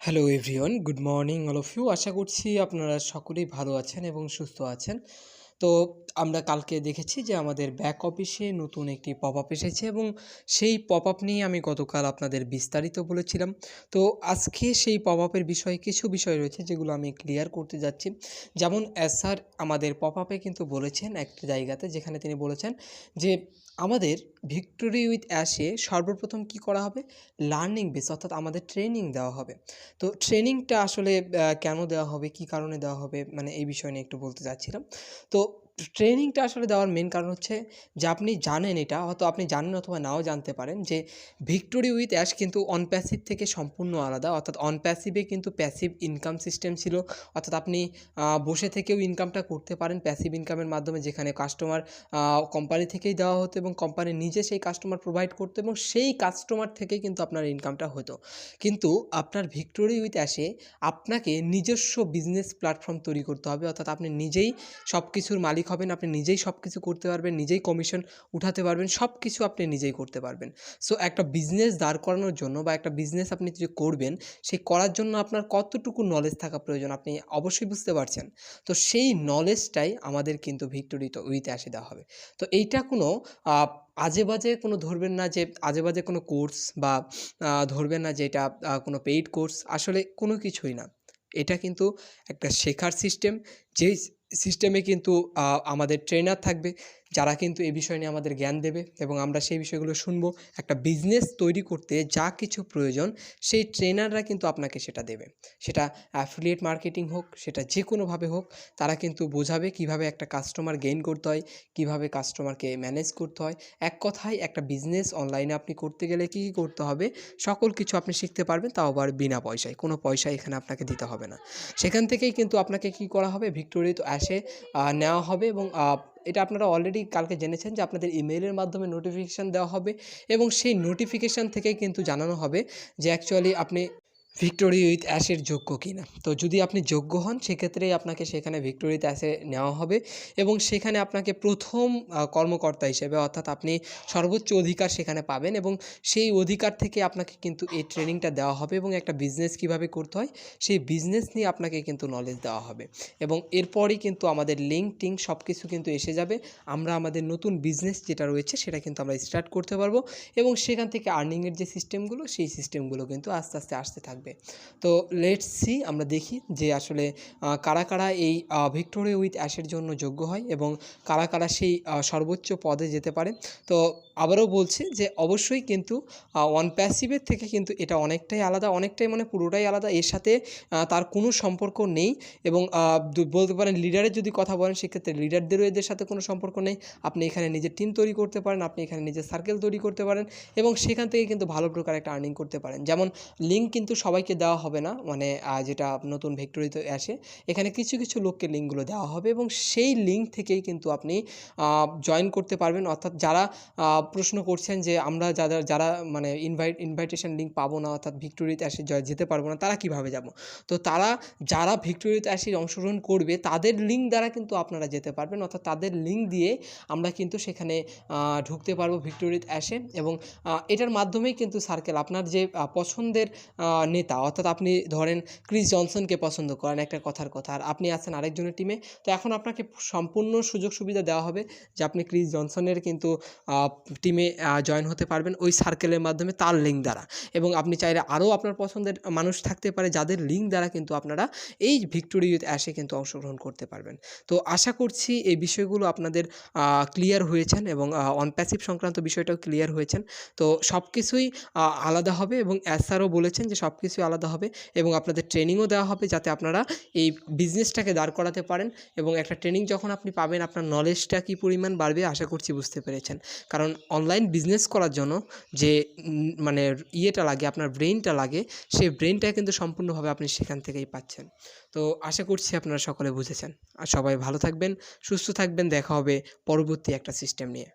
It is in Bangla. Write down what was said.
Hello everyone, good morning all of you. আশা করছি আপনারা সকলেই ভালো আছেন এবং সুস্থ আছেন। তো আমরা কালকে দেখেছি যে আমাদের ব্যাক অফিসে নতুন একটি পপ আপ এসেছে এবং সেই পপ আপ নিয়ে আমি গতকাল আপনাদের বিস্তারিত বলেছিলাম। তো আজকে সেই পপ আপের বিষয়ে কিছু বিষয় রয়েছে যেগুলো আমি ক্লিয়ার করতে যাচ্ছি। যেমন স্যার আমাদের পপ আপে কিন্তু বলেছেন একটা জায়গাতে, যেখানে তিনি বলেছেন যে আমাদের ভিক্টোরি উইথ অ্যাশে সর্বপ্রথম কি করা হবে, লার্নিং বেস অর্থাৎ আমাদের ট্রেনিং দেওয়া হবে। তো ট্রেনিংটা আসলে কেন দেওয়া হবে, কী কারণে দেওয়া হবে, মানে এই বিষয় নিয়ে একটু বলতে চাচ্ছিলাম। তো ট্রেনিংটা আসলে দেওয়ার মেন কারণ হচ্ছে যে আপনি জানেন, এটা হয়তো আপনি জানেন অথবা নাও জানতে পারেন, যে ভিক্টোরি উইথ অ্যাশ কিন্তু অন প্যাসিভ থেকে সম্পূর্ণ আলাদা। অর্থাৎ অন প্যাসিভে কিন্তু প্যাসিভ ইনকাম সিস্টেম ছিল, অর্থাৎ আপনি বসে থেকেও ইনকামটা করতে পারেন প্যাসিভ ইনকামের মাধ্যমে, যেখানে কাস্টমার কোম্পানি থেকেই দেওয়া হতো এবং কোম্পানি নিজে সেই কাস্টমার প্রোভাইড করতো এবং সেই কাস্টমার থেকেই কিন্তু আপনার ইনকামটা হতো। কিন্তু আপনার ভিক্টোরি উইথ অ্যাশে আপনাকে নিজস্ব বিজনেস প্ল্যাটফর্ম তৈরি করতে হবে, অর্থাৎ আপনি নিজেই সব কিছুর মালিক হবেন, আপনি নিজেই সব কিছু করতে পারবেন, নিজেই কমিশন উঠাতে পারবেন, সব কিছু আপনি নিজেই করতে পারবেন। সো একটা বিজনেস দাঁড় করানোর জন্য বা একটা বিজনেস আপনি যে করবেন, সেই করার জন্য আপনার কতটুকু নলেজ থাকা প্রয়োজন আপনি অবশ্যই বুঝতে পারছেন। তো সেই নলেজটাই আমাদের কিন্তু ভিক্টোরি উইথ অ্যাশে দেওয়া হবে। তো এইটা কোনো আজে বাজে কোনো ধরবেন না যে আজে বাজে কোনো কোর্স, বা ধরবেন না যে এটা কোনো পেইড কোর্স, আসলে কোনো কিছুই না। এটা কিন্তু একটা শেখার সিস্টেম, যেই সিস্টেমে কিন্তু আমাদের ট্রেনার থাকবে, যারা কিন্তু এই বিষয় নিয়ে আমাদের জ্ঞান দেবে এবং আমরা সেই বিষয়গুলো শুনবো। একটা বিজনেস তৈরি করতে যা কিছু প্রয়োজন সেই ট্রেনাররা কিন্তু আপনাকে সেটা দেবে। সেটা অ্যাফিলিয়েট মার্কেটিং হোক, সেটা যে কোনোভাবে হোক, তারা কিন্তু বোঝাবে কিভাবে একটা কাস্টমার গেইন করতে হয়, কিভাবে কাস্টমারকে ম্যানেজ করতে হয়। এক কথায় একটা বিজনেস অনলাইনে আপনি করতে গেলে কী কী করতে হবে, সকল কিছু আপনি শিখতে পারবেন, তাও আবার বিনা পয়সায়। কোনো পয়সা এখানে আপনাকে দিতে হবে না। সেখান থেকেই কিন্তু আপনাকে কী করা হবে, ভিক্টোরি তো অ্যাশে নেওয়া হবে এবং এটা আপনারা অলরেডি কালকে জেনেছেন যে আপনাদের ইমেইলের মাধ্যমে নোটিফিকেশান দেওয়া হবে এবং সেই নোটিফিকেশান থেকেই কিন্তু জানানো হবে যে অ্যাকচুয়ালি আপনি ভিক্টোরি উইথ অ্যাশের যোগ্য কিনা। তো যদি আপনি যোগ্য হন, সেক্ষেত্রেই আপনাকে সেখানে ভিক্টোরি উইথ অ্যাশে নেওয়া হবে এবং সেখানে আপনাকে প্রথম কর্মকর্তা হিসেবে, অর্থাৎ আপনি সর্বোচ্চ অধিকার সেখানে পাবেন এবং সেই অধিকার থেকে আপনাকে কিন্তু এই ট্রেনিংটা দেওয়া হবে এবং একটা বিজনেস কীভাবে করতে হয় সেই বিজনেস নিয়ে আপনাকে কিন্তু নলেজ দেওয়া হবে। এবং এরপরই কিন্তু আমাদের লিঙ্ক টিঙ্ক সব কিছু কিন্তু এসে যাবে। আমরা আমাদের নতুন বিজনেস যেটা রয়েছে সেটা কিন্তু আমরা স্টার্ট করতে পারবো এবং সেখান থেকে আর্নিংয়ের যে সিস্টেমগুলো, সেই সিস্টেমগুলো কিন্তু আস্তে আস্তে আসতে থাকবে। তো লেটস সি, আমরা দেখি যে আসলে কারা কারা এই ভিক্টোরি উইথ অ্যাশের জন্য যোগ্য হয় এবং কারা কারা সেই সর্বোচ্চ পদে যেতে পারে। তো আবারও বলছি যে অবশ্যই কিন্তু ওয়ান প্যাসিভের থেকে কিন্তু এটা অনেকটাই আলাদা, অনেকটাই মানে পুরোটাই আলাদা। এর সাথে তার কোনো সম্পর্ক নেই এবং বলতে পারেন লিডারের যদি কথা বলেন, সেক্ষেত্রে লিডারদেরও এদের সাথে কোনো সম্পর্ক নেই। আপনি এখানে নিজের টিম তৈরি করতে পারেন, আপনি এখানে নিজের সার্কেল তৈরি করতে পারেন এবং সেখান থেকে কিন্তু ভালো প্রকার একটা আর্নিং করতে পারেন। যেমন লিঙ্ক কিন্তু সবাইকে দেওয়া হবে না, মানে যেটা নতুন ভিক্টোরিতে আসে, এখানে কিছু কিছু লোককে লিঙ্কগুলো দেওয়া হবে এবং সেই লিঙ্ক থেকেই কিন্তু আপনি জয়েন করতে পারবেন। অর্থাৎ যারা প্রশ্ন করছেন যে আমরা যারা যারা মানে ইনভাইটেশন লিঙ্ক পাবো না, অর্থাৎ ভিক্টোরিতে এসে যেতে পারবো না, তারা কীভাবে যাব? তো তারা যারা ভিক্টোরিতে এসে অংশগ্রহণ করবে তাদের লিঙ্ক দ্বারা কিন্তু আপনারা যেতে পারবেন, অর্থাৎ তাদের লিঙ্ক দিয়ে আমরা কিন্তু সেখানে ঢুকতে পারবো ভিক্টোরিতে এসে এবং এটার মাধ্যমেই কিন্তু সার্কেল আপনার যে পছন্দের নেতা, অর্থাৎ আপনি ধরেন ক্রিস জনসনকে পছন্দ করেন, একটা কথার কথা, আর আপনি আছেন আরেকজনের টিমে। তো এখন আপনাকে সম্পূর্ণ সুযোগ সুবিধা দেওয়া হবে যে আপনি ক্রিস জনসনের কিন্তু টিমে জয়েন হতে পারবেন ওই সার্কেলের মাধ্যমে, তার লিঙ্ক দ্বারা। এবং আপনি চাইলে আরও আপনার পছন্দের মানুষ থাকতে পারে যাদের লিঙ্ক দ্বারা কিন্তু আপনারা এই ভিক্টোরি উইথ অ্যাশে কিন্তু অংশগ্রহণ করতে পারবেন। তো আশা করছি এই বিষয়গুলো আপনাদের ক্লিয়ার হয়েছেন এবং অন প্যাসিভ সংক্রান্ত বিষয়টাও ক্লিয়ার হয়েছেন। তো সব কিছুই আলাদা হবে এবং স্যারও বলেছেন যে সব কিছুই আলাদা হবে এবং আপনাদের ট্রেনিংও দেওয়া হবে যাতে আপনারা এই বিজনেসটাকে দাঁড় করাতে পারেন। এবং একটা ট্রেনিং যখন আপনি পাবেন, আপনার নলেজটা কী পরিমাণ বাড়বে আশা করছি বুঝতে পেরেছেন। কারণ অনলাইন বিজনেস করার জন্য যে মানে ইয়েটা লাগে, আপনার ব্রেইনটা লাগে, সেই ব্রেইনটা কিন্তু সম্পূর্ণভাবে আপনি সেখান থেকেই পাচ্ছেন। তো আশা করছি আপনারা সকলে বুঝেছেন। আর সবাই ভালো থাকবেন, সুস্থ থাকবেন। দেখা হবে পরবর্তী একটা সিস্টেম নিয়ে।